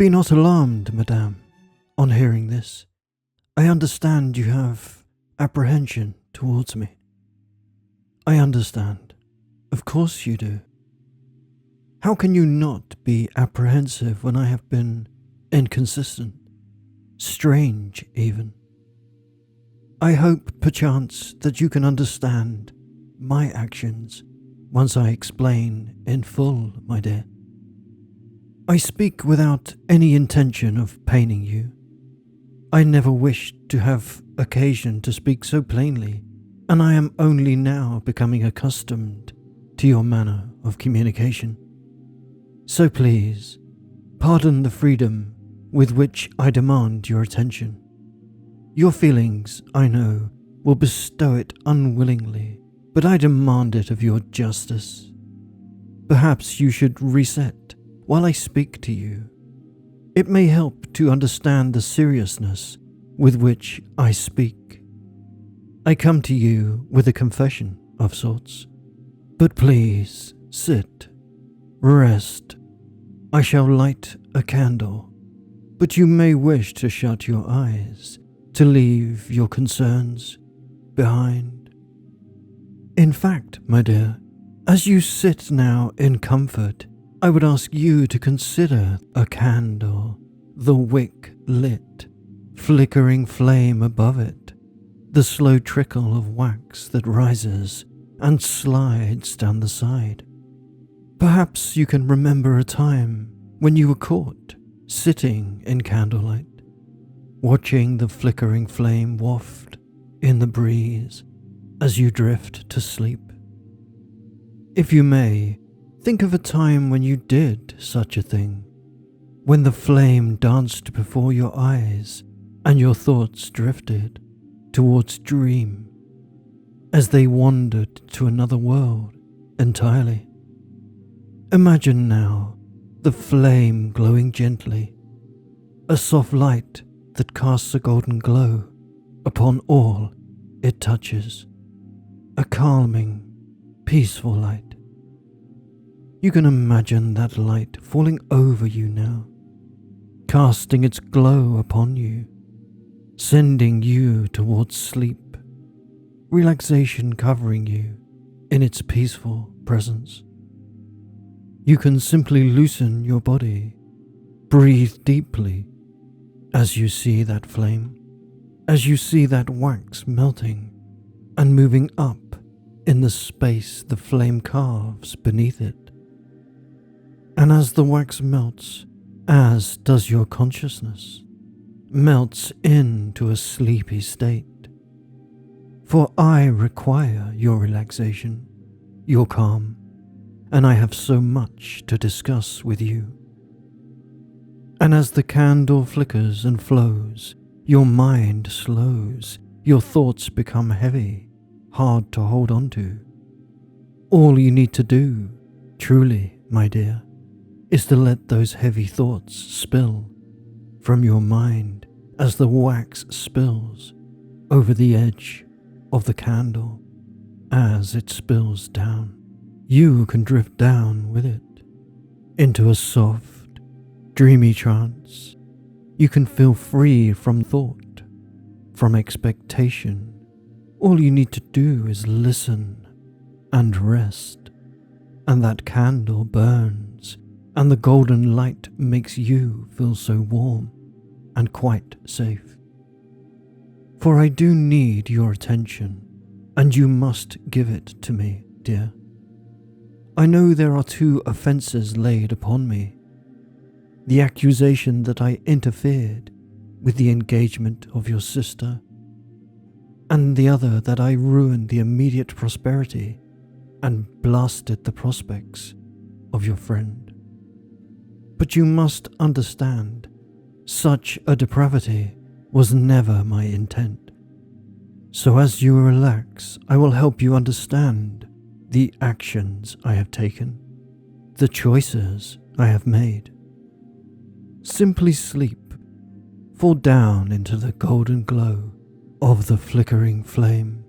Be not alarmed, madame, on hearing this. I understand you have apprehension towards me. I understand. Of course you do. How can you not be apprehensive when I have been inconsistent, strange even? I hope, perchance, that you can understand my actions once I explain in full, my dear. I speak without any intention of paining you. I never wished to have occasion to speak so plainly, and I am only now becoming accustomed to your manner of communication. So please, pardon the freedom with which I demand your attention. Your feelings, I know, will bestow it unwillingly, but I demand it of your justice. Perhaps you should reset while I speak to you. It may help to understand the seriousness with which I speak. I come to you with a confession of sorts, but please sit, rest. I shall light a candle, but you may wish to shut your eyes, to leave your concerns behind. In fact, my dear, as you sit now in comfort, I would ask you to consider a candle, the wick lit, flickering flame above it, the slow trickle of wax that rises and slides down the side. Perhaps you can remember a time when you were caught sitting in candlelight, watching the flickering flame waft in the breeze as you drift to sleep. If you may, think of a time when you did such a thing, when the flame danced before your eyes and your thoughts drifted towards dream as they wandered to another world entirely. Imagine now the flame glowing gently, a soft light that casts a golden glow upon all it touches, a calming, peaceful light. You can imagine that light falling over you now, casting its glow upon you, sending you towards sleep, relaxation covering you in its peaceful presence. You can simply loosen your body, breathe deeply as you see that flame, as you see that wax melting and moving up in the space the flame carves beneath it. And as the wax melts, as does your consciousness, melts into a sleepy state. For I require your relaxation, your calm, and I have so much to discuss with you. And as the candle flickers and flows, your mind slows, your thoughts become heavy, hard to hold on to. All you need to do, truly, my dear, is to let those heavy thoughts spill from your mind as the wax spills over the edge of the candle. As it spills down, you can drift down with it into a soft, dreamy trance. You can feel free from thought, from expectation. All you need to do is listen and rest, and that candle burns, and the golden light makes you feel so warm and quite safe. For I do need your attention, and you must give it to me, dear. I know there are two offences laid upon me: the accusation that I interfered with the engagement of your sister, and the other that I ruined the immediate prosperity and blasted the prospects of your friend. But you must understand, such a depravity was never my intent. So as you relax, I will help you understand the actions I have taken, the choices I have made. Simply sleep, fall down into the golden glow of the flickering flame,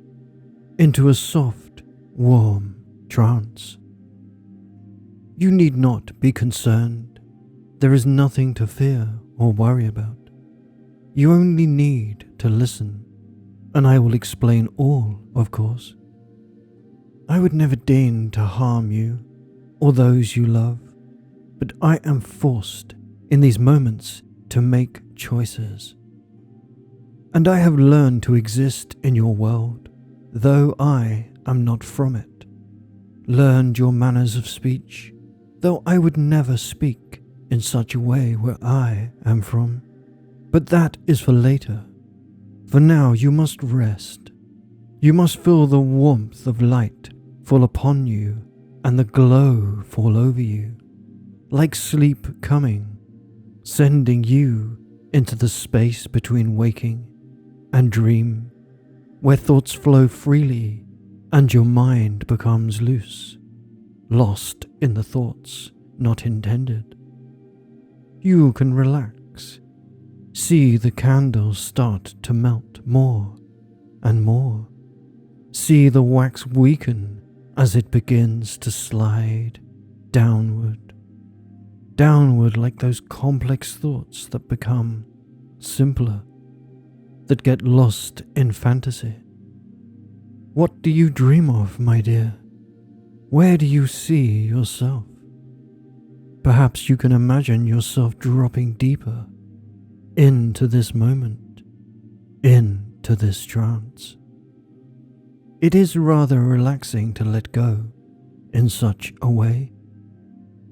into a soft, warm trance. You need not be concerned. There is nothing to fear or worry about. You only need to listen, and I will explain all, of course. I would never deign to harm you or those you love, but I am forced in these moments to make choices. And I have learned to exist in your world, though I am not from it. Learned your manners of speech, though I would never speak in such a way where I am from. But that is for later. For now you must rest. You must feel the warmth of light fall upon you and the glow fall over you, like sleep coming, sending you into the space between waking and dream, where thoughts flow freely and your mind becomes loose, lost in the thoughts not intended. You can relax, see the candles start to melt more and more, see the wax weaken as it begins to slide downward, downward like those complex thoughts that become simpler, that get lost in fantasy. What do you dream of, my dear? Where do you see yourself? Perhaps you can imagine yourself dropping deeper into this moment, into this trance. It is rather relaxing to let go in such a way,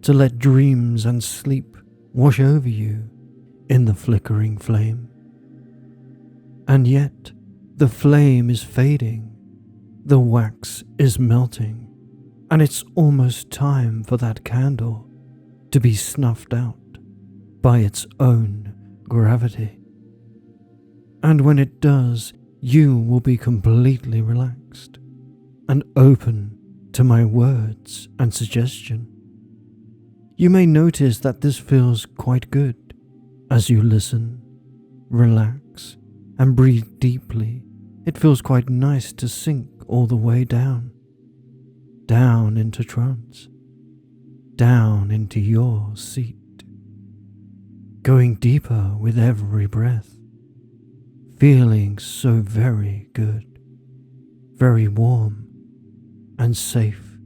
to let dreams and sleep wash over you in the flickering flame. And yet, the flame is fading, the wax is melting, and it's almost time for that candle to be snuffed out by its own gravity. And when it does, you will be completely relaxed and open to my words and suggestion. You may notice that this feels quite good as you listen, relax, and breathe deeply. It feels quite nice to sink all the way down, down into trance, down into your seat, going deeper with every breath, feeling so very good, very warm and safe,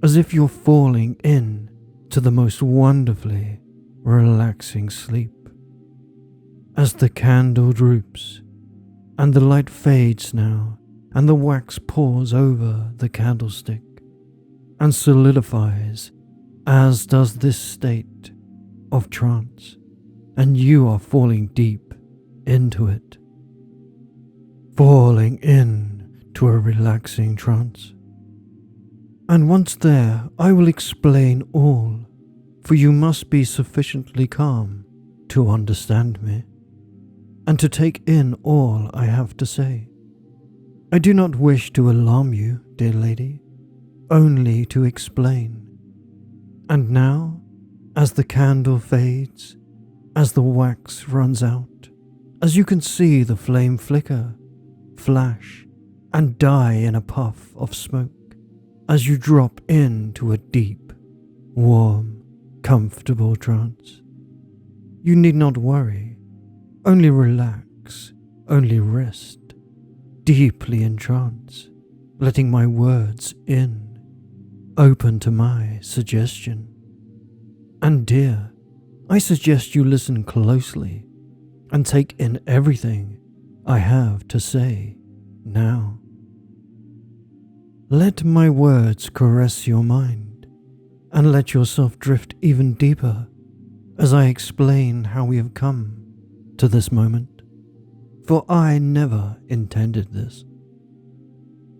as if you're falling in to the most wonderfully relaxing sleep. As the candle droops and the light fades now and the wax pours over the candlestick and solidifies, as does this state of trance, and you are falling deep into it, falling in to a relaxing trance. And once there, I will explain all, for you must be sufficiently calm to understand me, and to take in all I have to say. I do not wish to alarm you, dear lady, only to explain. And now, as the candle fades, as the wax runs out, as you can see the flame flicker, flash, and die in a puff of smoke, as you drop into a deep, warm, comfortable trance, you need not worry, only relax, only rest, deeply in trance, letting my words in, open to my suggestion. And dear, I suggest you listen closely and take in everything I have to say now. Let my words caress your mind and let yourself drift even deeper as I explain how we have come to this moment, for I never intended this.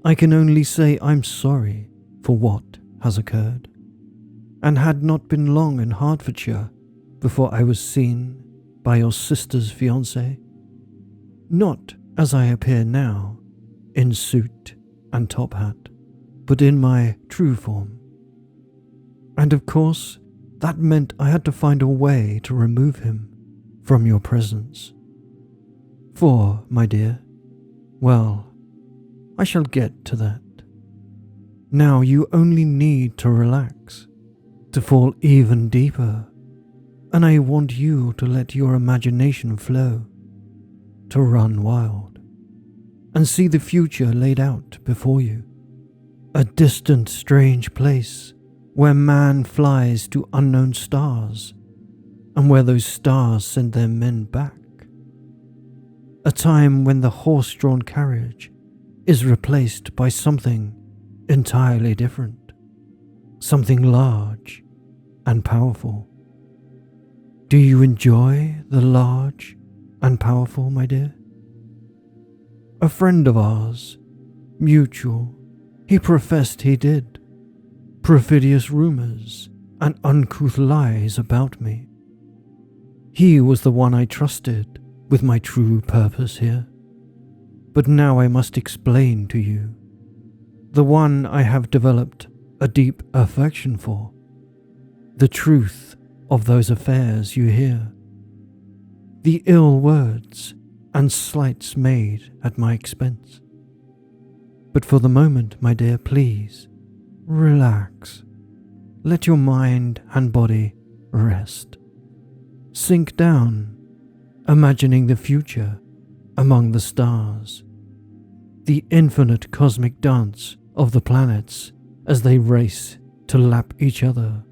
I can only say I'm sorry for what has occurred, and had not been long in Hertfordshire before I was seen by your sister's fiancé, not as I appear now, in suit and top hat, but in my true form. And of course, that meant I had to find a way to remove him from your presence. For, my dear, well, I shall get to that. Now you only need to relax, to fall even deeper, and I want you to let your imagination flow, to run wild, and see the future laid out before you. A distant, strange place where man flies to unknown stars, and where those stars send their men back. A time when the horse-drawn carriage is replaced by something entirely different, something large and powerful. Do you enjoy the large and powerful, my dear? A friend of ours, mutual, he professed he did. Perfidious rumors and uncouth lies about me. He was the one I trusted with my true purpose here. But now I must explain to you, the one I have developed a deep affection for, the truth of those affairs you hear, the ill words and slights made at my expense. But for the moment, my dear, please, relax. Let your mind and body rest. Sink down, imagining the future among the stars, the infinite cosmic dance of the planets as they race to lap each other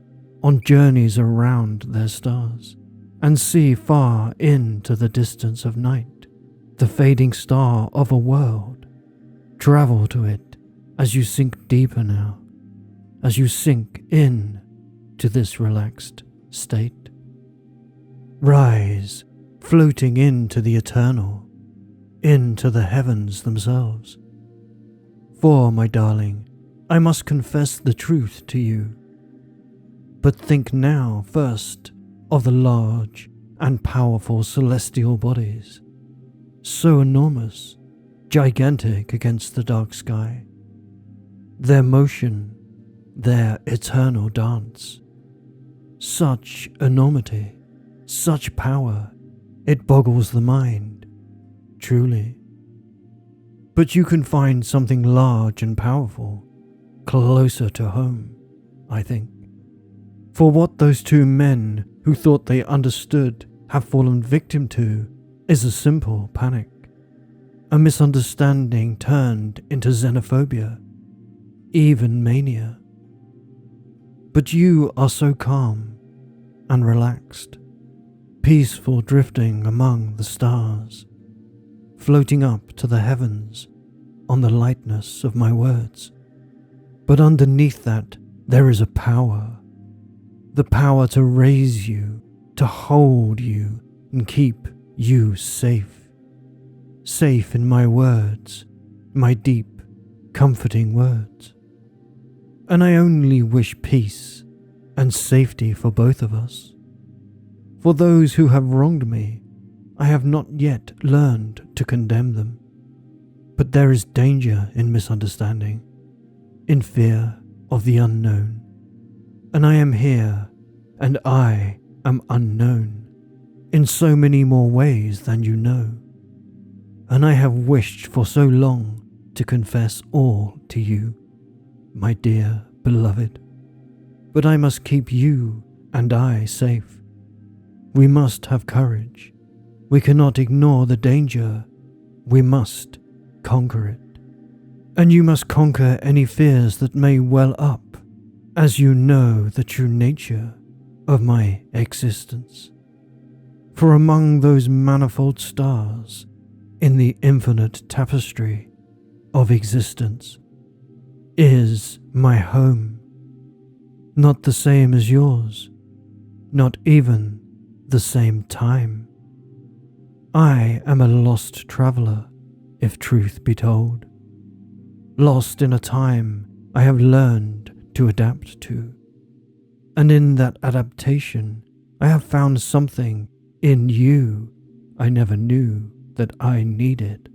on journeys around their stars, and see far into the distance of night the fading star of a world. Travel to it as you sink deeper now, as you sink in to this relaxed state. Rise, floating into the eternal, into the heavens themselves. For, my darling, I must confess the truth to you. But think now first of the large and powerful celestial bodies, so enormous, gigantic against the dark sky. Their motion, their eternal dance. Such enormity, such power, it boggles the mind, truly. But you can find something large and powerful closer to home, I think. For what those two men who thought they understood have fallen victim to is a simple panic, a misunderstanding turned into xenophobia, even mania. But you are so calm and relaxed, peaceful, drifting among the stars, floating up to the heavens on the lightness of my words. But underneath that, there is a power, the power to raise you, to hold you and keep you safe. Safe in my words, my deep, comforting words. And I only wish peace and safety for both of us. For those who have wronged me, I have not yet learned to condemn them. But there is danger in misunderstanding, in fear of the unknown. And I am here, and I am unknown, in so many more ways than you know. And I have wished for so long to confess all to you, my dear beloved. But I must keep you and I safe. We must have courage. We cannot ignore the danger. We must conquer it. And you must conquer any fears that may well up, as you know the true nature of my existence. For among those manifold stars in the infinite tapestry of existence is my home, not the same as yours, not even the same time. I am a lost traveller, if truth be told, lost in a time I have learned to adapt to, and in that adaptation I have found something in you I never knew that I needed.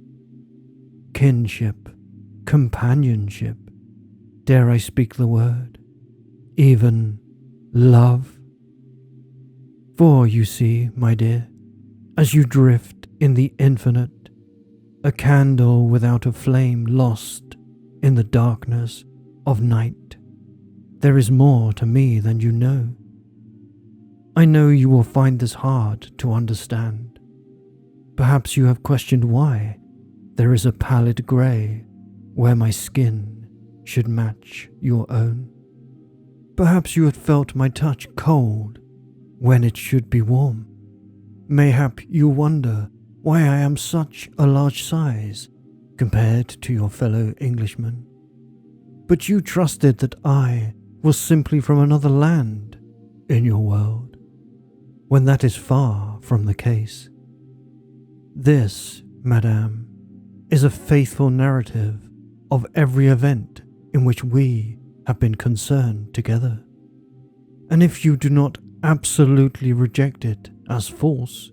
Kinship, companionship, dare I speak the word, even love? For you see, my dear, as you drift in the infinite, a candle without a flame lost in the darkness of night, there is more to me than you know. I know you will find this hard to understand. Perhaps you have questioned why there is a pallid grey where my skin should match your own. Perhaps you had felt my touch cold when it should be warm. Mayhap you wonder why I am such a large size compared to your fellow Englishmen. But you trusted that I was simply from another land in your world, when that is far from the case. This, madame, is a faithful narrative of every event in which we have been concerned together. And if you do not absolutely reject it as false,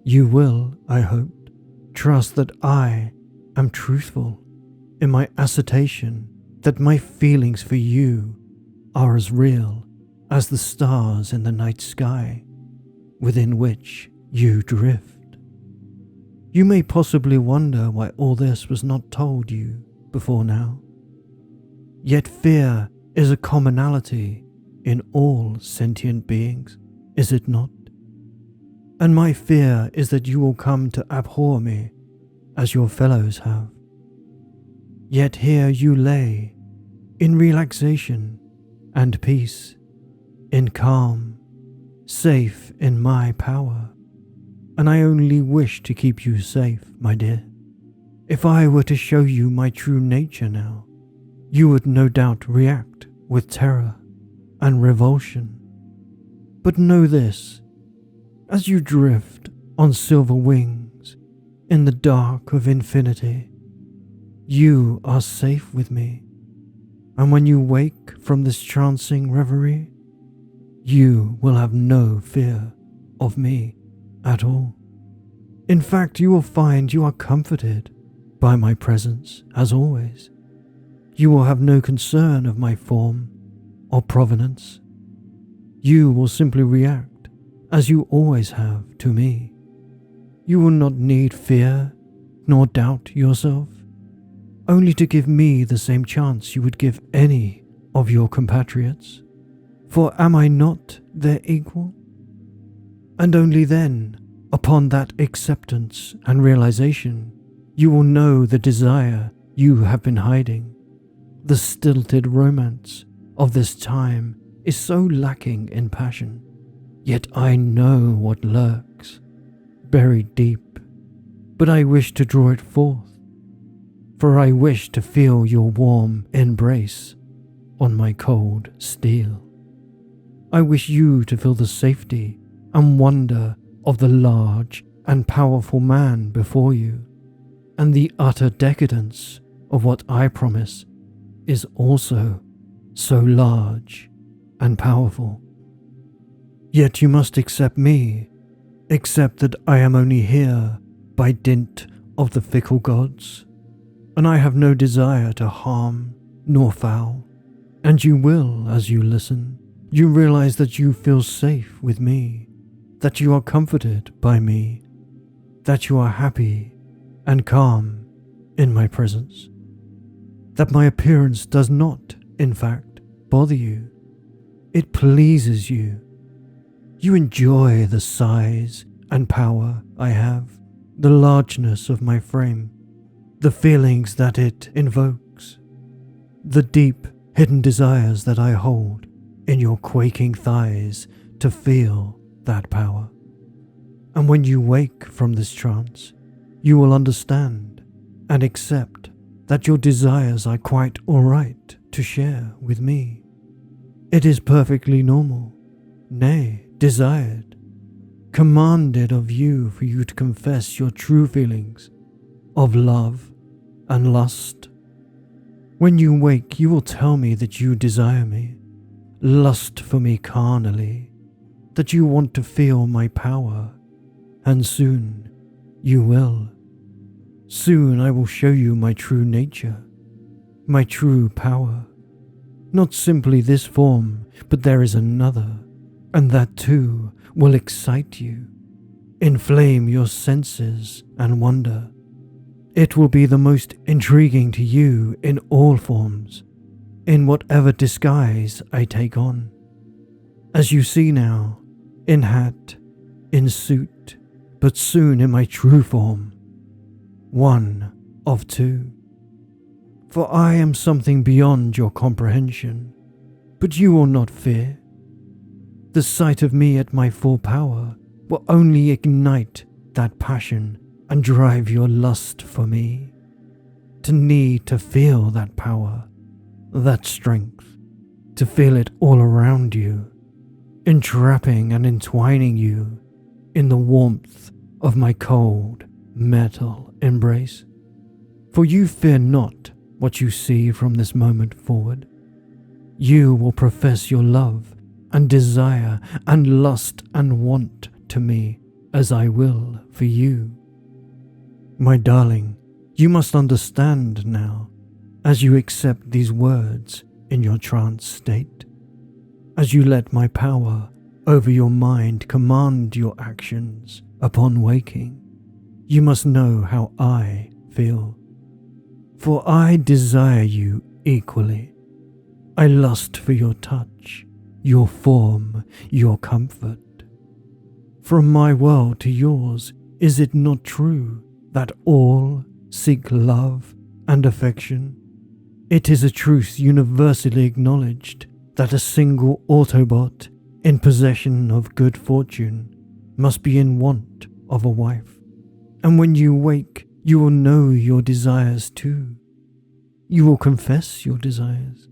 you will, I hope, trust that I am truthful in my assertion that my feelings for you are as real as the stars in the night sky within which you drift. You may possibly wonder why all this was not told you before now. Yet fear is a commonality in all sentient beings, is it not? And my fear is that you will come to abhor me as your fellows have. Yet here you lay, in relaxation and peace, in calm, safe in my power. And I only wish to keep you safe, my dear. If I were to show you my true nature now, you would no doubt react with terror and revulsion. But know this, as you drift on silver wings in the dark of infinity, you are safe with me, and when you wake from this trancing reverie, you will have no fear of me at all. In fact, you will find you are comforted by my presence as always. You will have no concern of my form or provenance. You will simply react as you always have to me. You will not need fear nor doubt yourself, only to give me the same chance you would give any of your compatriots. For am I not their equal? And only then, upon that acceptance and realization, you will know the desire you have been hiding. The stilted romance of this time is so lacking in passion, yet I know what lurks, buried deep, but I wish to draw it forth, for I wish to feel your warm embrace on my cold steel. I wish you to feel the safety and wonder of the large and powerful man before you, and the utter decadence of what I promise is also so large and powerful. Yet you must accept me, accept that I am only here by dint of the fickle gods, and I have no desire to harm nor foul. And you will, as you listen, you realize that you feel safe with me, that you are comforted by me, that you are happy and calm in my presence, that my appearance does not, in fact, bother you. It pleases you. You enjoy the size and power I have, the largeness of my frame, the feelings that it invokes, the deep hidden desires that I hold in your quaking thighs to feel that power. And when you wake from this trance, you will understand and accept that your desires are quite alright to share with me. It is perfectly normal, nay, desired, commanded of you for you to confess your true feelings of love and lust. When you wake, you will tell me that you desire me, lust for me carnally, that you want to feel my power, and soon you will. Soon I will show you my true nature, my true power. Not simply this form, but there is another, and that too will excite you, inflame your senses and wonder. It will be the most intriguing to you in all forms, in whatever disguise I take on. As you see now, in hat, in suit, but soon in my true form, one of two. For I am something beyond your comprehension, but you will not fear. The sight of me at my full power will only ignite that passion and drive your lust for me, to need to feel that power, that strength, to feel it all around you, entrapping and entwining you in the warmth of my cold metal embrace. For you fear not what you see from this moment forward. You will profess your love and desire and lust and want to me as I will for you. My darling, you must understand now, as you accept these words in your trance state, as you let my power over your mind command your actions upon waking, you must know how I feel. For I desire you equally. I lust for your touch, your form, your comfort. From my world to yours, is it not true that all seek love and affection? It is a truth universally acknowledged that a single Autobot in possession of good fortune must be in want of a wife. And when you wake, you will know your desires too. You will confess your desires.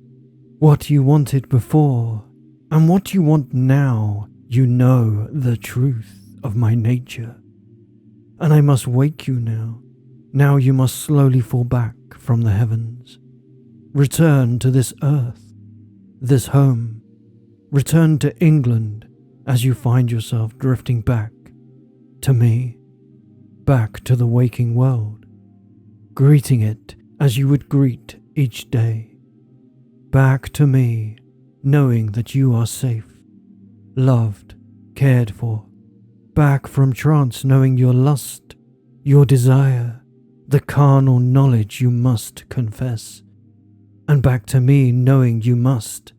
What you wanted before and what you want now, you know the truth of my nature. And I must wake you now. Now you must slowly fall back from the heavens. Return to this earth, this home. Return to England as you find yourself drifting back to me, back to the waking world, greeting it as you would greet each day. Back to me, knowing that you are safe, loved, cared for. Back from trance, knowing your lust, your desire, the carnal knowledge you must confess. And back to me, knowing you must,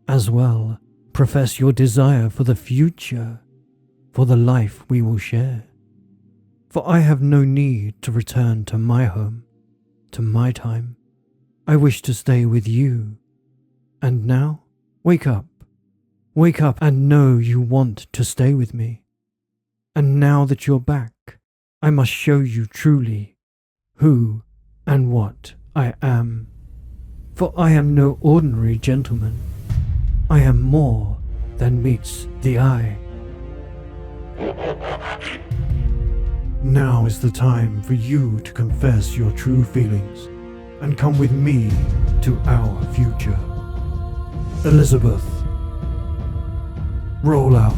as well, profess your desire for the future, for the life we will share. For I have no need to return to my home, to my time. I wish to stay with you. And now, wake up and know you want to stay with me. And now that you're back, I must show you truly who and what I am. For I am no ordinary gentleman. I am more than meets the eye. Now is the time for you to confess your true feelings and come with me to our future. Elizabeth, roll out.